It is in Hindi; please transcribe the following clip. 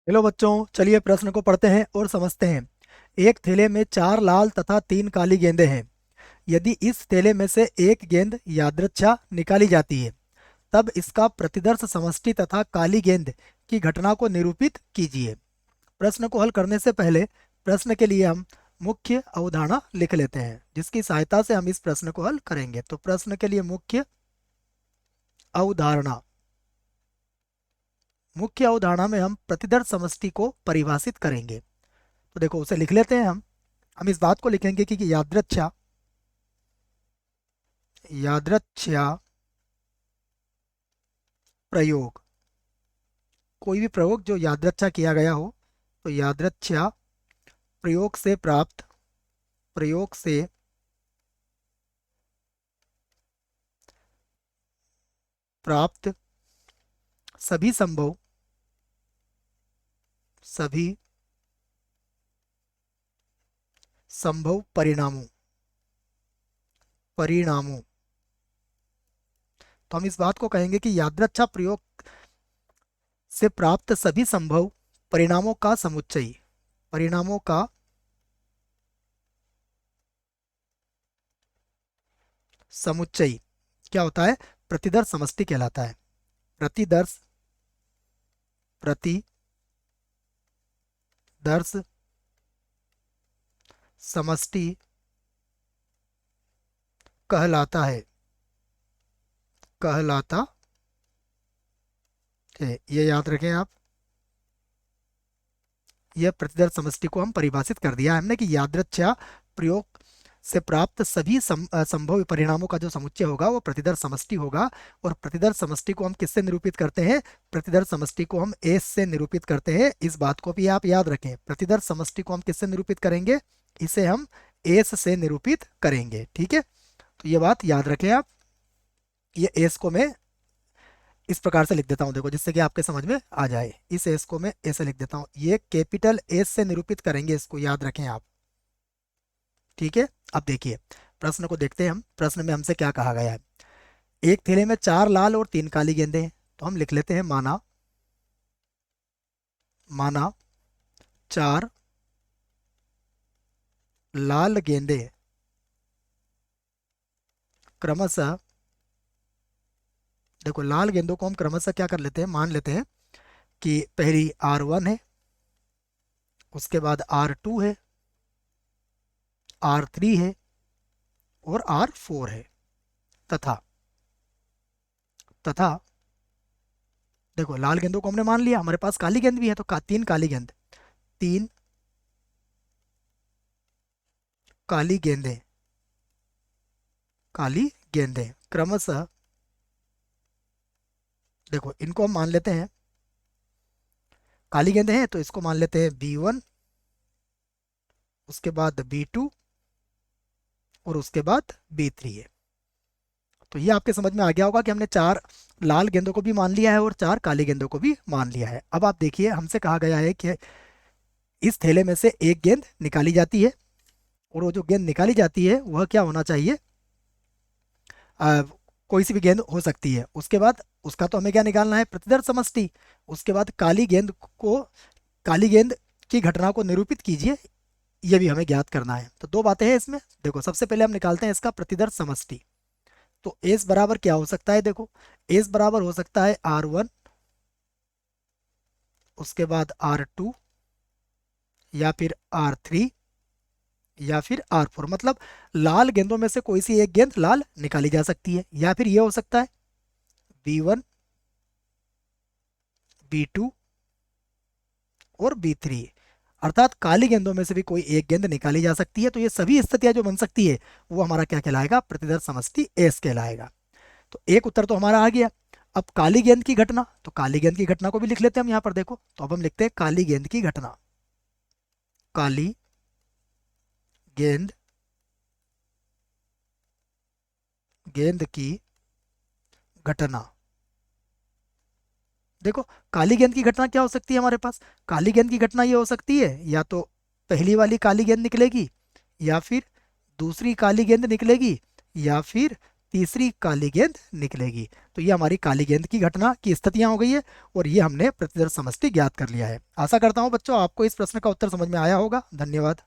हेलो बच्चों, चलिए प्रश्न को पढ़ते हैं और समझते हैं। एक थैले में 4 लाल तथा 3 काली गेंदें हैं। यदि इस थैले में से एक गेंद यादृच्छा निकाली जाती है, तब इसका प्रतिदर्श समष्टि तथा काली गेंद की घटना को निरूपित कीजिए। प्रश्न को हल करने से पहले प्रश्न के लिए हम मुख्य अवधारणा लिख लेते हैं, जिसकी सहायता से हम इस प्रश्न को हल करेंगे। तो प्रश्न के लिए अवधारणा मुख्य अवधारणा में हम प्रतिदर्श समष्टि को परिभाषित करेंगे। तो देखो, उसे लिख लेते हैं हम इस बात को लिखेंगे कि यादृच्छा यादृच्छा प्रयोग, कोई भी प्रयोग जो यादृच्छा किया गया हो, तो यादृच्छा प्रयोग से प्राप्त सभी संभव परिणामों। तो हम इस बात को कहेंगे कि यादृच्छा प्रयोग से प्राप्त सभी संभव परिणामों का समुच्चय क्या होता है? प्रतिदर्श समष्टि कहलाता है। प्रतिदर्श समष्टि कहलाता है। ये याद रखें आप। यह प्रतिदर्श समष्टि को हम परिभाषित कर दिया हमने कि यादृच्छा प्रयोग से प्राप्त सभी संभव परिणामों का जो समुच्चय होगा वो प्रतिदर्श समष्टि होगा। और प्रतिदर्श समष्टि को हम किससे निरूपित करते हैं? प्रतिदर्श समष्टि को हम एस से निरूपित करते हैं। इस बात को भी आप याद रखें। प्रतिदर्श समष्टि को हम किससे निरूपित करेंगे? इसे हम एस से निरूपित करेंगे। ठीक है, तो ये बात याद रखें आप। ये एस को मैं इस प्रकार से लिख देता हूं, देखो, जिससे कि आपके समझ में आ जाए। इस एस को मैं ऐसे लिख देता हूं, ये कैपिटल एस से निरूपित करेंगे, इसको याद रखें आप। ठीक है, अब देखिए प्रश्न को देखते हैं हम। प्रश्न में हमसे क्या कहा गया है? एक थैले में 4 लाल और 3 काली गेंदें हैं। तो हम लिख लेते हैं माना 4 लाल गेंदें क्रमशः, देखो, लाल गेंदों को हम क्रमशः क्या कर लेते हैं, मान लेते हैं कि पहली R1 है, उसके बाद R2 है, R3 है और R4 है। तथा तथा देखो, लाल गेंदों को हमने मान लिया, हमारे पास काली गेंद भी है, तो 3 काली गेंदें क्रमशः, देखो, इनको हम मान लेते हैं, काली गेंदें हैं तो इसको मान लेते हैं B1, उसके बाद B2 और उसके बाद B3 है। तो ये आपके समझ में आ गया होगा कि हमने 4 लाल गेंदों को भी मान लिया है और 4 काली गेंदों को भी मान लिया है। अब आप देखिए, हमसे कहा गया है कि इस थैले में से एक गेंद निकाली जाती है, और वो जो गेंद निकाली जाती है वह क्या होना चाहिए? आ, कोई सी भी गेंद हो सकती है। उसके बाद उसका तो हमें क्या निकालना है? प्रतिदर्श समष्टि। उसके बाद काली गेंद की घटना को निरूपित कीजिए, ये भी हमें ज्ञात करना है। तो दो बातें हैं इसमें। देखो, सबसे पहले हम निकालते हैं इसका प्रतिदर्श समष्टि। तो एस बराबर क्या हो सकता है? देखो, एस बराबर हो सकता है R1, उसके बाद R2, या फिर R3, या फिर R4। मतलब लाल गेंदों में से कोई सी एक गेंद लाल निकाली जा सकती है, या फिर यह हो सकता है B1, B2 और B3। अर्थात काली गेंदों में से भी कोई एक गेंद निकाली जा सकती है। तो ये सभी स्थितियां जो बन सकती है वो हमारा क्या कहलाएगा? प्रतिदर्श समष्टि एस कहलाएगा। तो एक उत्तर तो हमारा आ गया। अब काली गेंद की घटना, तो काली गेंद की घटना को भी लिख लेते हैं हम यहाँ पर। देखो, तो अब हम लिखते हैं काली गेंद की घटना। काली गेंद गेंद की घटना। देखो, काली गेंद की घटना क्या हो सकती है हमारे पास? काली गेंद की घटना ये हो सकती है, या तो पहली वाली काली गेंद निकलेगी, या फिर दूसरी काली गेंद निकलेगी, या फिर तीसरी काली गेंद निकलेगी। तो ये हमारी काली गेंद की घटना की स्थितियां हो गई है, और ये हमने प्रतिदर्श समष्टि ज्ञात कर लिया है। आशा करता हूं बच्चों आपको इस प्रश्न का उत्तर समझ में आया होगा। धन्यवाद।